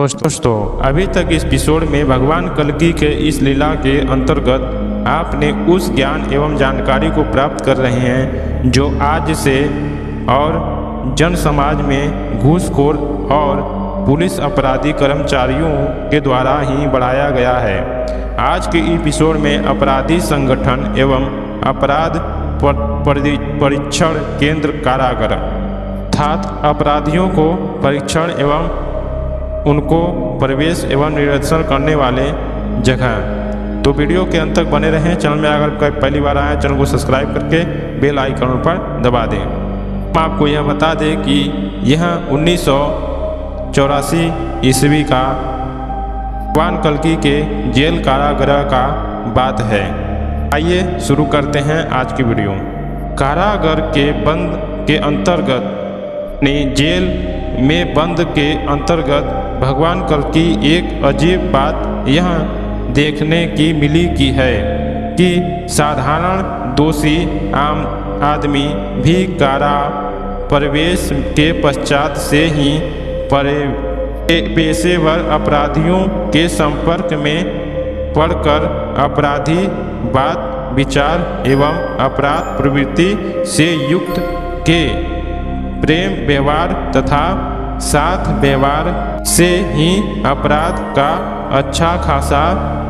दोस्तों अभी तक इस एपिसोड में भगवान कल्कि के इस लीला के अंतर्गत आपने उस ज्ञान एवं जानकारी को प्राप्त कर रहे हैं जो आज से और जन समाज में घूसखोर और पुलिस अपराधी कर्मचारियों के द्वारा ही बढ़ाया गया है। आज के एपिसोड में अपराधी संगठन एवं अपराध परीक्षण केंद्र कारागार अर्थात अपराधियों को परीक्षण एवं उनको प्रवेश एवं निरीक्षण करने वाले जगह। तो वीडियो के अंत तक बने रहें। चैनल में अगर पहली बार आए चैनल को सब्सक्राइब करके बेल आइकन पर दबा दें। हम आपको यह बता दें कि यह 1984 ईस्वी का भगवान कल्कि के जेल कारागृह का बात है। आइए शुरू करते हैं आज की वीडियो। कारागार के बंद के अंतर्गत जेल में बंद के अंतर्गत भगवान कल्कि एक अजीब बात यह देखने की मिली की है कि साधारण दोषी आम आदमी भी कारा प्रवेश के पश्चात से ही पेशेवर अपराधियों के संपर्क में पड़कर अपराधी बात विचार एवं अपराध प्रवृत्ति से युक्त के प्रेम व्यवहार तथा साथ व्यवहार से ही अपराध का अच्छा खासा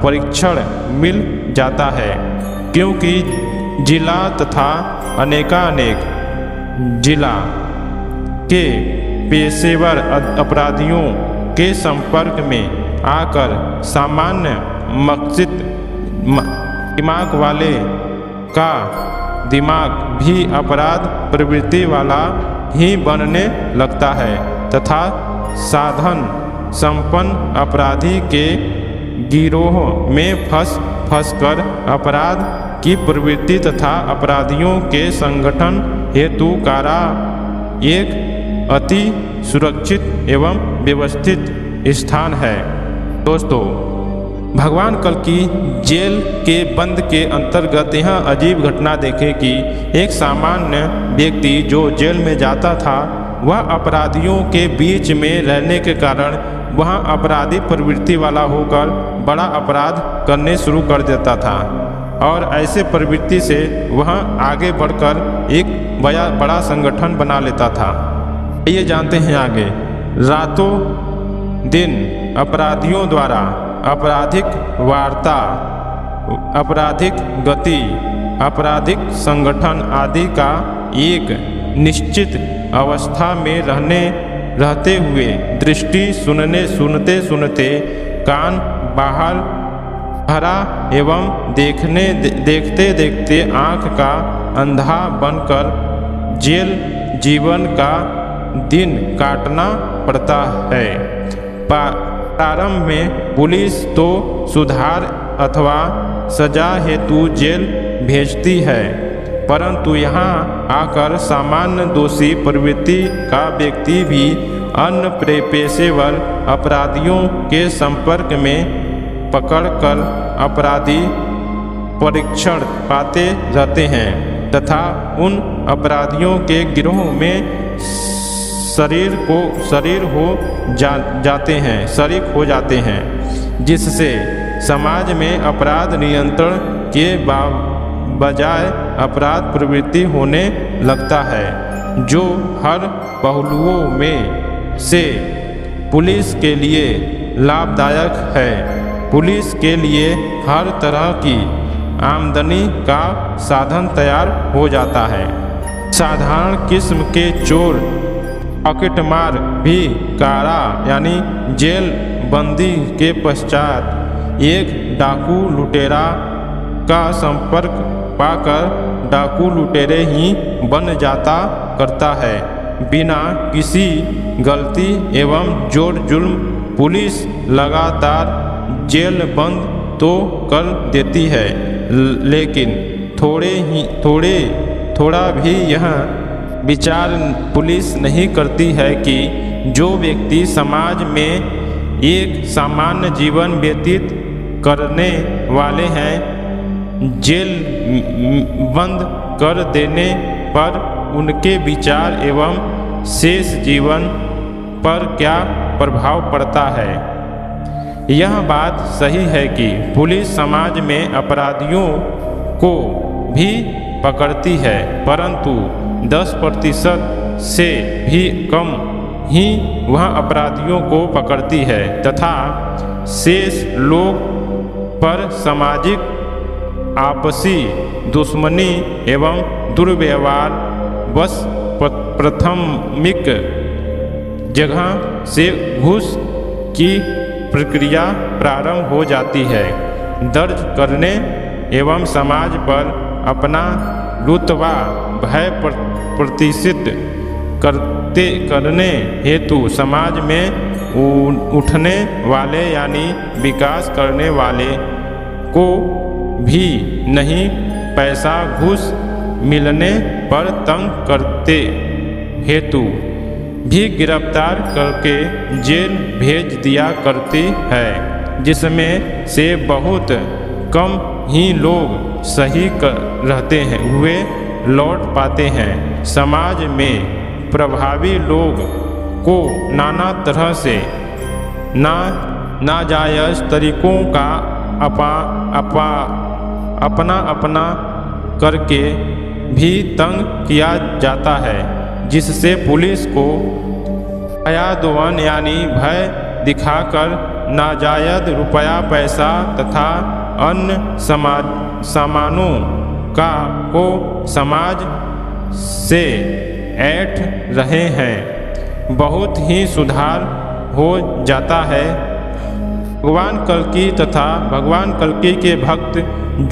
परीक्षण मिल जाता है, क्योंकि जिला तथा अनेकानेक जिला के पेशेवर अपराधियों के संपर्क में आकर सामान्य मकसद दिमाग वाले का दिमाग भी अपराध प्रवृत्ति वाला ही बनने लगता है तथा साधन संपन्न अपराधी के गिरोह में फंस कर अपराध की प्रवृत्ति तथा अपराधियों के संगठन हेतु कारा एक अति सुरक्षित एवं व्यवस्थित स्थान है। दोस्तों भगवान कल्कि जेल के बंद के अंतर्गत यह अजीब घटना देखे कि एक सामान्य व्यक्ति जो जेल में जाता था वह अपराधियों के बीच में रहने के कारण वह अपराधी प्रवृत्ति वाला होकर बड़ा अपराध करने शुरू कर देता था और ऐसे प्रवृत्ति से वह आगे बढ़कर एक बड़ा संगठन बना लेता था। ये जानते हैं आगे। रातों दिन अपराधियों द्वारा आपराधिक वार्ता, आपराधिक गति, आपराधिक संगठन आदि का एक निश्चित अवस्था में रहते हुए दृष्टि सुनते सुनते कान बाहर भरा एवं देखते देखते आँख का अंधा बनकर जेल जीवन का दिन काटना पड़ता है। प्रारंभ में पुलिस तो सुधार अथवा सजा हेतु जेल भेजती है, परंतु यहाँ आकर सामान्य दोषी प्रवृत्ति का व्यक्ति भी अन्य पेशेवर अपराधियों के संपर्क में पकड़कर अपराधी परीक्षण पाते रहते हैं तथा उन अपराधियों के गिरोह में शरीक हो जाते हैं, जिससे समाज में अपराध नियंत्रण के बजाय अपराध प्रवृत्ति होने लगता है, जो हर पहलुओं में से पुलिस के लिए लाभदायक है। पुलिस के लिए हर तरह की आमदनी का साधन तैयार हो जाता है। साधारण किस्म के चोर पॉकेटमार भी कारा यानी जेल बंदी के पश्चात एक डाकू लुटेरा का संपर्क पाकर डाकू लुटेरे ही बन जाता करता है। बिना किसी गलती एवं जोर जुल्म पुलिस लगातार जेल बंद तो कर देती है, लेकिन थोड़ा भी यह विचार पुलिस नहीं करती है कि जो व्यक्ति समाज में एक सामान्य जीवन व्यतीत करने वाले हैं, जेल बंद कर देने पर उनके विचार एवं शेष जीवन पर क्या प्रभाव पड़ता है। यह बात सही है कि पुलिस समाज में अपराधियों को भी पकड़ती है, परंतु 10% से भी कम ही वह अपराधियों को पकड़ती है तथा शेष लोग पर सामाजिक आपसी दुश्मनी एवं दुर्व्यवहार बस प्राथमिक जगह से घूस की प्रक्रिया प्रारंभ हो जाती है। दर्ज करने एवं समाज पर अपना रुतबा भय प्रतिष्ठित करने हेतु समाज में उठने वाले यानी विकास करने वाले को भी नहीं पैसा घूस मिलने पर तंग करते हेतु भी गिरफ्तार करके जेल भेज दिया करती है, जिसमें से बहुत कम ही लोग सही रहते हैं हुए लौट पाते हैं। समाज में प्रभावी लोग को नाना तरह से नाजायज तरीकों का अपना करके भी तंग किया जाता है, जिससे पुलिस को भयादोलन यानी भय दिखाकर नाजायज रुपया पैसा तथा अन्य सामानों को समाज से ऐंठ रहे हैं बहुत ही सुधार हो जाता है। भगवान कल्कि तथा भगवान कल्कि के भक्त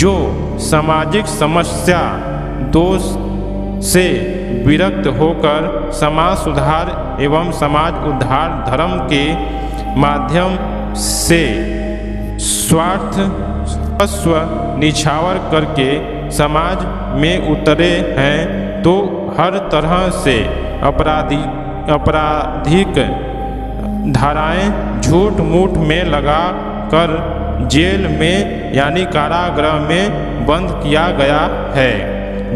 जो सामाजिक समस्या दोष से विरक्त होकर समाज सुधार एवं समाज उद्धार धर्म के माध्यम से स्वार्थ स्व निछावर करके समाज में उतरे हैं, तो हर तरह से आपराधिक धाराएं झूठ मूठ में लगा कर जेल में यानी कारागृह में बंद किया गया है,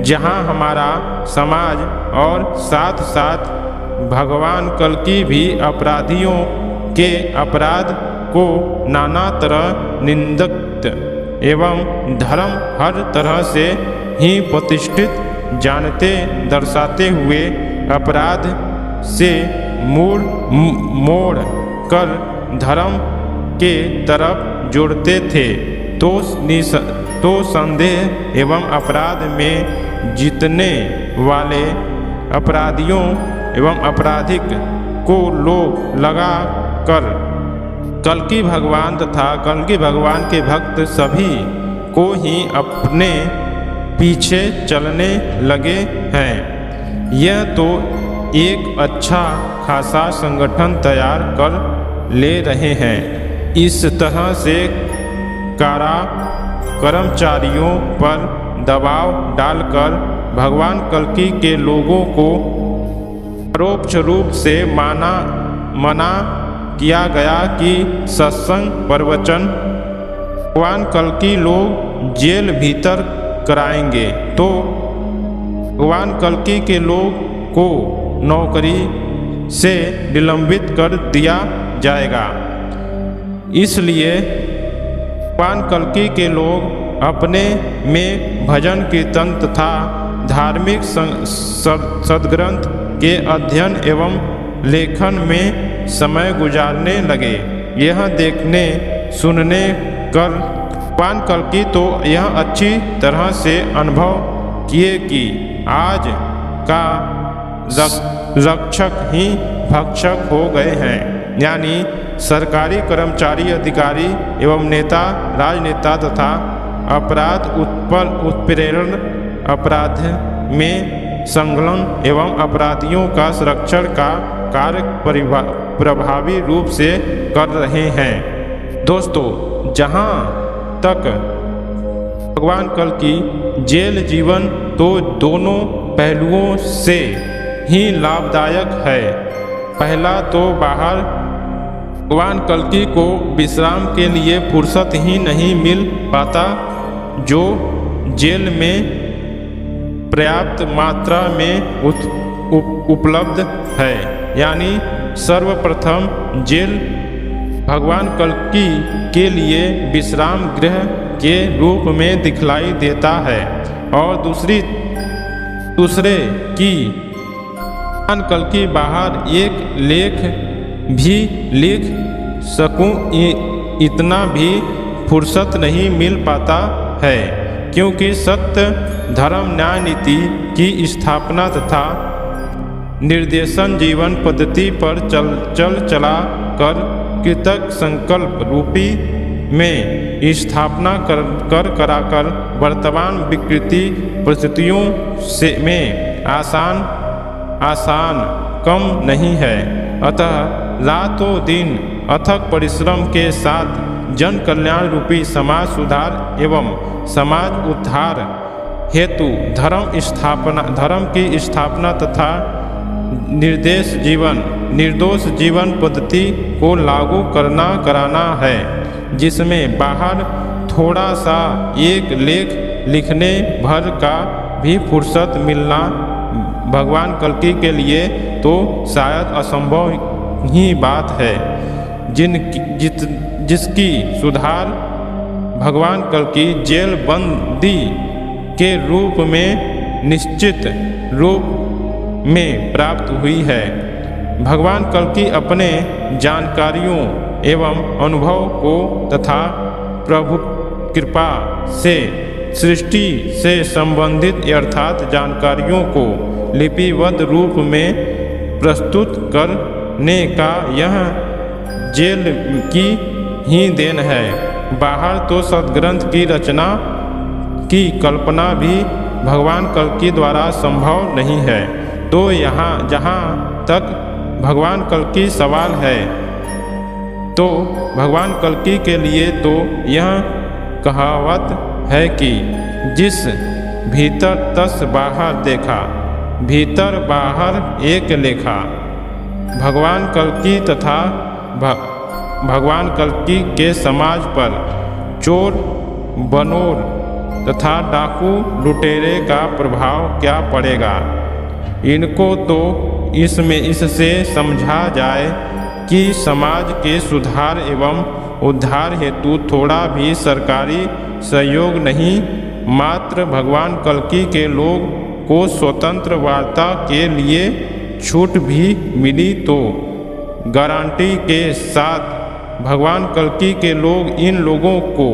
जहां हमारा समाज और साथ साथ भगवान कल्कि भी अपराधियों के अपराध को नाना तरह निंदित एवं धर्म हर तरह से ही प्रतिष्ठित जानते दर्शाते हुए अपराध से मोड़ कर धर्म के तरफ जोड़ते थे, तो संदेह एवं अपराध में जीतने वाले अपराधियों एवं अपराधिक को लोग लगा कर कल्कि भगवान तथा कल्कि भगवान के भक्त सभी को ही अपने पीछे चलने लगे हैं। यह तो एक अच्छा खासा संगठन तैयार कर ले रहे हैं। इस तरह से कारा कर्मचारियों पर दबाव डालकर भगवान कल्कि के लोगों को परोक्ष रूप से मना किया गया कि सत्संग प्रवचन भगवान कल्कि लोग जेल भीतर कराएंगे तो भगवान कल्कि के लोग को नौकरी से निलंबित कर दिया जाएगा। इसलिए भगवान कल्कि के लोग अपने में भजन कीर्तन तथा धार्मिक सद्ग्रंथ के अध्ययन एवं लेखन में समय गुजारने लगे। यह देखने सुनने कर भगवान कल्कि तो यह अच्छी तरह से अनुभव किए कि आज का रक्षक ही भक्षक हो गए हैं, यानी सरकारी कर्मचारी अधिकारी एवं नेता राजनेता तथा अपराध उत्प्रेरण अपराध में संलग्न एवं अपराधियों का संरक्षण का कार्य प्रभावी रूप से कर रहे हैं। दोस्तों, जहां तक भगवान कल्कि जेल जीवन तो दोनों पहलुओं से ही लाभदायक है। पहला तो बाहर भगवान कल्कि को विश्राम के लिए फुर्सत ही नहीं मिल पाता, जो जेल में पर्याप्त मात्रा में उपलब्ध है, यानी सर्वप्रथम जेल भगवान कल्कि के लिए विश्राम गृह के रूप में दिखलाई देता है और दूसरे की भगवान कल्कि बाहर एक लेख भी लिख सकूं इतना भी फुर्सत नहीं मिल पाता है, क्योंकि सत्य धर्म न्याय नीति की स्थापना तथा निर्देशन जीवन पद्धति पर चला कर कृतज्ञ संकल्प रूपी में स्थापना कराकर वर्तमान विकृति परिस्थितियों में आसान कम नहीं है। अतः रातों दिन अथक परिश्रम के साथ जन कल्याण रूपी समाज सुधार एवं समाज उद्धार हेतु धर्म की स्थापना तथा निर्दोष जीवन पद्धति को लागू कराना है, जिसमें बाहर थोड़ा सा एक लेख लिखने भर का भी फुर्सत मिलना भगवान कल्कि के लिए तो शायद असंभव ही बात है, जिसकी सुधार भगवान कल्कि जेल बंदी के रूप में निश्चित रूप में प्राप्त हुई है। भगवान कल्कि अपने जानकारियों एवं अनुभव को तथा प्रभु कृपा से सृष्टि से संबंधित अर्थात जानकारियों को लिपिबद्ध रूप में प्रस्तुत करने का यह जेल की ही देन है। बाहर तो सद्ग्रंथ की रचना की कल्पना भी भगवान कल्कि द्वारा संभव नहीं है। तो जहाँ तक भगवान कल्कि सवाल है, तो भगवान कल्कि के लिए तो यह कहावत है कि जिस भीतर तस बाहर देखा, भीतर बाहर एक लेखा। भगवान कल्कि तथा भगवान कल्कि के समाज पर चोर बनोर तथा डाकू लुटेरे का प्रभाव क्या पड़ेगा, इनको तो इससे समझा जाए कि समाज के सुधार एवं उद्धार हेतु थोड़ा भी सरकारी सहयोग नहीं, मात्र भगवान कल्कि के लोग को स्वतंत्र वार्ता के लिए छूट भी मिली तो गारंटी के साथ भगवान कल्कि के लोग इन लोगों को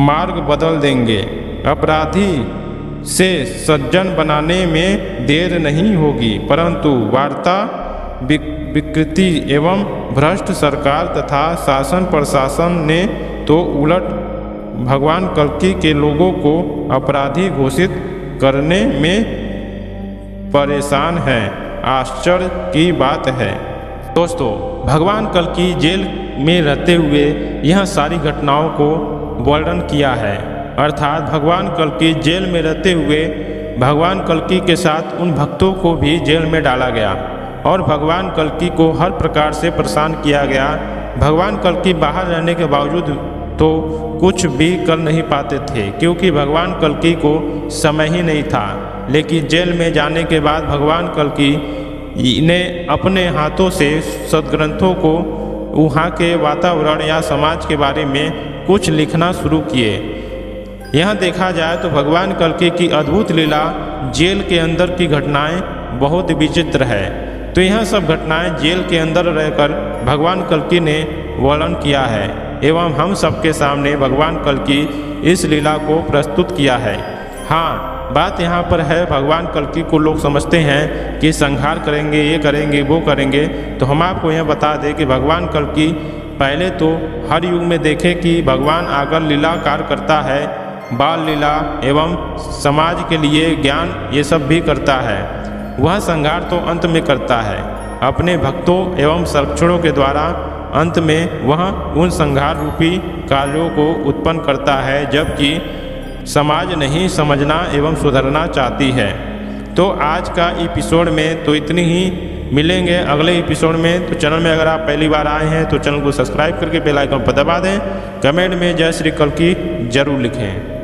मार्ग बदल देंगे। अपराधी से सज्जन बनाने में देर नहीं होगी, परंतु वार्ता विकृति एवं भ्रष्ट सरकार तथा शासन प्रशासन ने तो उलट भगवान कल्कि के लोगों को अपराधी घोषित करने में परेशान है। आश्चर्य की बात है। दोस्तों, भगवान कल्कि जेल में रहते हुए यह सारी घटनाओं को वर्णन किया है, अर्थात भगवान कल्कि जेल में रहते हुए भगवान कल्कि के साथ उन भक्तों को भी जेल में डाला गया और भगवान कल्कि को हर प्रकार से परेशान किया गया। भगवान कल्कि बाहर रहने के बावजूद तो कुछ भी कर नहीं पाते थे, क्योंकि भगवान कल्कि को समय ही नहीं था। लेकिन जेल में जाने के बाद भगवान कल्कि ने अपने हाथों से सद्ग्रंथों को वहाँ के वातावरण या समाज के बारे में कुछ लिखना शुरू किए। यहाँ देखा जाए तो भगवान कल्कि की अद्भुत लीला जेल के अंदर की घटनाएं बहुत विचित्र है। तो यह सब घटनाएं जेल के अंदर रहकर भगवान कल्कि ने वर्णन किया है एवं हम सबके सामने भगवान कल्कि इस लीला को प्रस्तुत किया है। हाँ, बात यहाँ पर है, भगवान कल्कि को लोग समझते हैं कि संहार करेंगे, ये करेंगे, वो करेंगे। तो हम आपको यह बता दें कि भगवान कल्कि पहले तो हर युग में देखे कि भगवान आकर लीला कार्य करता है, बाल लीला एवं समाज के लिए ज्ञान ये सब भी करता है। वह संहार तो अंत में करता है, अपने भक्तों एवं संरक्षणों के द्वारा अंत में वह उन संहार रूपी कार्यों को उत्पन्न करता है, जबकि समाज नहीं समझना एवं सुधरना चाहती है। तो आज का एपिसोड में तो इतनी ही, मिलेंगे अगले एपिसोड में। तो चैनल में अगर आप पहली बार आए हैं तो चैनल को सब्सक्राइब करके बेल आइकन पर दबा दें। कमेंट में जय श्री कल्कि जरूर लिखें।